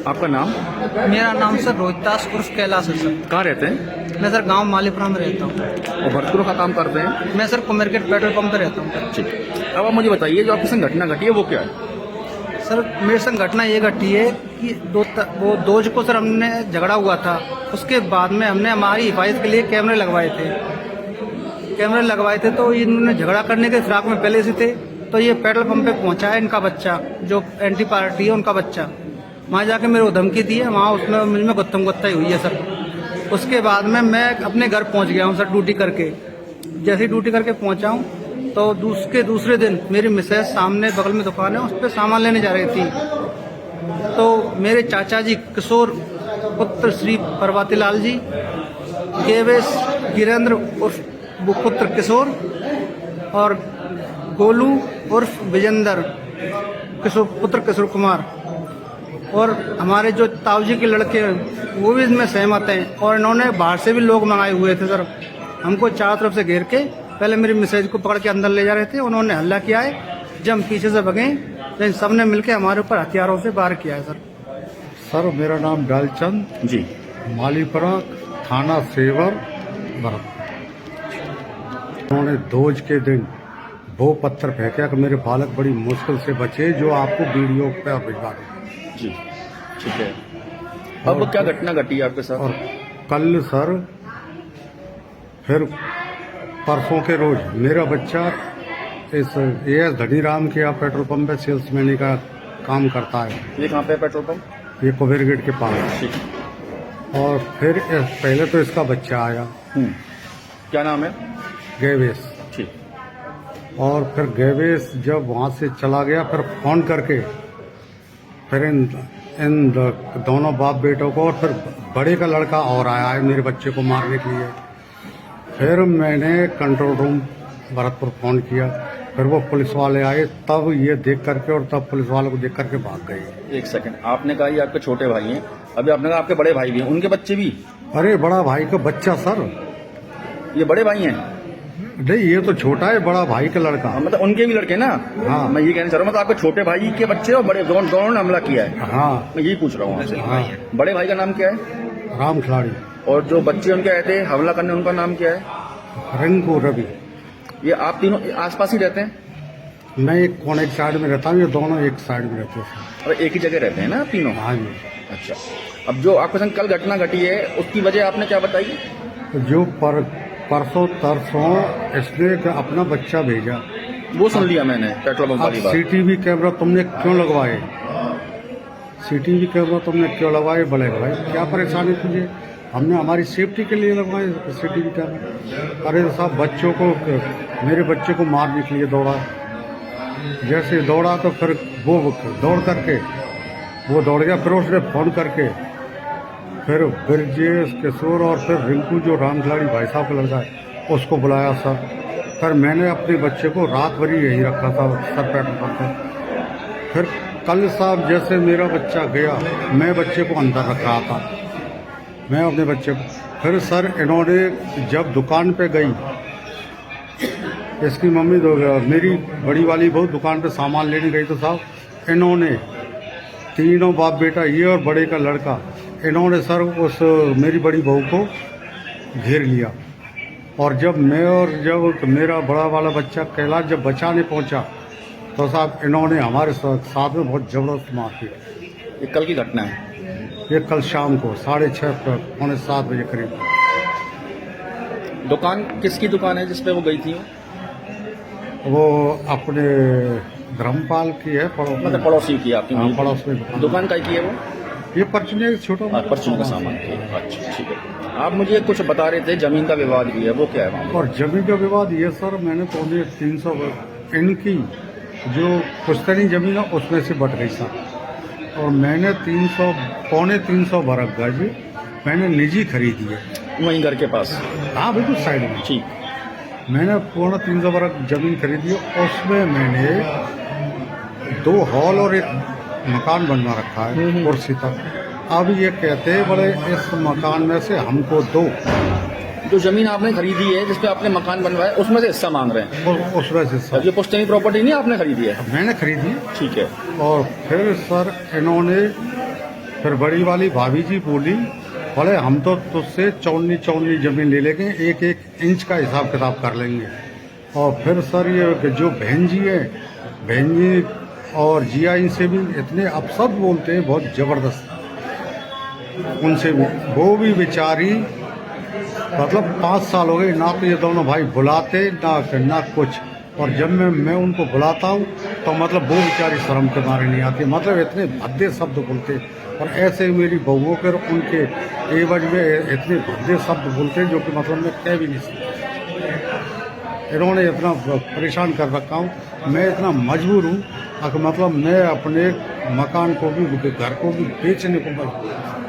आपका नाम? मेरा नाम सर रोहितास उर्फ कैलाश है सर। कहाँ रहते हैं? मैं सर गांव मालीपुरा में रहता हूँ। और भरतपुर का काम करते हैं? मैं सर कुमेरकेट पेट्रोल पंप पे रहता हूँ। ठीक। अब आप मुझे बताइए, जो आपके संग घटना घटी है वो क्या है? सर मेरे संग घटना ये घटी है कि वो दोज को सर हमने झगड़ा हुआ था। उसके बाद में हमने हमारी हिफाजत के लिए कैमरे लगवाए थे। तो इन्होंने झगड़ा करने के फिराक में पहले से थे। तो ये पेट्रोल पंप पे पहुंचा है इनका बच्चा, जो एंटी पार्टी है उनका बच्चा। वहाँ जाके मेरे को धमकी दी है, वहाँ उसमें मुझ में गुत्थम गुत्थाई हुई है सर। उसके बाद में मैं अपने घर पहुँच गया हूँ सर ड्यूटी करके। जैसे ही ड्यूटी करके पहुँचा हूँ तो दूसरे दिन मेरी मिसेज सामने बगल में दुकान है, उस पर सामान लेने जा रही थी। तो मेरे चाचा जी किशोर पुत्र श्री प्रभाती लाल जी, केवेश गिरेंद्र उर्फ पुत्र किशोर और गोलू उर्फ विजेंद्र पुत्र किशोर कुमार और हमारे जो ताऊजी के लड़के हैं वो भी इसमें सहमत हैं। और इन्होंने बाहर से भी लोग मंगाए हुए थे सर। हमको चारों तरफ से घेर के पहले मेरी मिसेज को पकड़ के अंदर ले जा रहे थे। उन्होंने हल्ला किया है, जब हम पीछे से भगे तो इन सबने मिलकर हमारे ऊपर हथियारों से वार किया है सर। सर मेरा नाम डालचंद जी। मालीपुरा थाना सेवर भरत। उन्होंने दोज के दिन वो पत्थर फेंका कि मेरे बालक बड़ी मुश्किल से बचे, जो आपको वीडियो पे भिजवा दें। जी ठीक है। अब क्या घटना घटी है आपके साथ? और कल सर फिर परसों के रोज मेरा बच्चा इस AS धनीराम के यहाँ पेट्रोल पंप पे सेल्समैन का काम करता है। ये कहाँ पे है पेट्रोल पंप? ये कुबेर गेट के पास। ठीक। और फिर पहले तो इसका बच्चा आया, क्या नाम है? गैवेश। ठीक। और फिर गैवेश जब वहाँ से चला गया, फिर फोन करके फिर इन दोनों बाप बेटों को, और फिर बड़े का लड़का और आया है मेरे बच्चे को मारने के लिए। फिर मैंने कंट्रोल रूम भरतपुर फोन किया, फिर वो पुलिस वाले आए, तब ये देख करके और तब पुलिस वालों को देख करके भाग गए। एक सेकंड, आपने कहा ये आपके छोटे भाई हैं, अभी आपने कहा आपके बड़े भाई भी हैं, उनके बच्चे भी? अरे बड़ा भाई का बच्चा सर। ये बड़े भाई हैं? नहीं, ये तो छोटा है, बड़ा भाई का लड़का। मतलब उनके भी लड़के ना? हाँ। मैं ये कहना चाह रहा हूँ, मतलब आपके छोटे भाई के बच्चे और बड़े दोनों ने हमला किया है? हाँ। मैं यही पूछ रहा हूँ आपसे। हाँ। बड़े भाई का नाम क्या है? राम खिलाड़ी। और जो बच्चे उनके आए थे हमला करने, उनका नाम क्या है? रिंकू रवि। ये आप तीनों आसपास ही रहते हैं? मैं एक कोने की साइड में रहता हूँ, ये दोनों एक साइड में रहते हैं। और एक ही जगह रहते हैं ना आप तीनों? हाँ जी। अच्छा, अब जो आपके संग कल घटना घटी है उसकी वजह आपने क्या बताई? जो परसों तरसों इसने अपना बच्चा भेजा, वो सुन लिया मैंने, पेट्रोल पंप अब वाली बात। CCTV कैमरा तुमने क्यों लगवाए? CCTV कैमरा तुमने क्यों लगवाए? बोले भाई क्या परेशानी तुझे? हमने हमारी सेफ्टी के लिए लगवाए CCTV कैमरा। अरे साहब, बच्चों को, मेरे बच्चे को मारने के लिए दौड़ा। जैसे दौड़ा तो फिर वो दौड़ करके वो दौड़ गया, फिर उसने फोन करके फिर ब्रजेश किशोर और फिर रिंकू जो राम खिलाड़ी भाई साहब का लड़का है उसको बुलाया सर। फिर मैंने अपने बच्चे को रात भर ही यहीं रखा था सर पेट्रोल पंप पे। फिर कल साहब जैसे मेरा बच्चा गया, मैं बच्चे को अंदर रख रहा था, मैं अपने बच्चे को। फिर सर इन्होंने जब दुकान पे गई, इसकी मम्मी मेरी बड़ी वाली बहू दुकान पे सामान लेने गई, तो साहब इन्होंने तीनों बाप बेटा, ये और बड़े का लड़का, इन्होंने सर उस मेरी बड़ी बहू को घेर लिया। और जब मेरा बड़ा वाला बच्चा कैलाश जब बचाने पहुंचा तो साहब इन्होंने हमारे साथ में बहुत जबरदस्त मार किया। ये कल की घटना है? ये कल शाम को 6:30 पौने 7 बजे करीब। दुकान किसकी दुकान है जिसपे वो गई थी? वो अपने धर्मपाल की है, मतलब पड़ोसी की आपकी? हाँ, पड़ोस में दुकान का की है वो? ये परचून छोटा परचून का सामान की। अच्छा ठीक है। आप मुझे कुछ बता रहे थे, जमीन का विवाद भी है, वो क्या है? और जमीन का विवाद ये सर, मैंने तो 300 इनकी जो पुश्तैनी जमीन है उसमें से बट गई सर। और मैंने 300 बरक गज मैंने निजी खरीदी है वहीं घर के पास? हाँ बिल्कुल साइड में। ठीक। मैंने 300 बरक जमीन खरीदी है, उसमें मैंने 2 हॉल और एक मकान बनवा रखा है कुर्सी तक। अब ये कहते हैं बड़े इस मकान में से हमको दो। जो जमीन आपने खरीदी है जिसपे आपने मकान बनवाया उसमें से हिस्सा मांग रहे हैं? उसमें से और जो पुश्तैनी प्रॉपर्टी नहीं आपने खरीदी है? मैंने खरीदी। ठीक है। और फिर सर इन्होंने फिर बड़ी वाली भाभी जी बोली, बोले हम तो तुझसे चौनी चौनी जमीन ले लेंगे, एक एक इंच का हिसाब किताब कर लेंगे। और फिर सर ये जो बहन जी है, बहन जी और जिया इनसे भी इतने अपशब्द बोलते हैं, बहुत ज़बरदस्त। उनसे भी, वो भी बेचारी मतलब 5 साल हो गए ना, तो ये दोनों भाई बुलाते ना कुछ। और जब मैं उनको बुलाता हूँ तो मतलब वो बेचारी शर्म के मारे नहीं आती, मतलब इतने भद्दे शब्द बोलते। और ऐसे मेरी बहुओं के उनके एवज में इतने भद्दे शब्द बोलते जो कि मतलब मैं कह भी नहीं सकता। इन्होंने इतना परेशान कर रखा हूँ, मैं इतना मजबूर हूँ कि मतलब मैं अपने मकान को भी, घर को भी बेचने को मजबूर हूँ।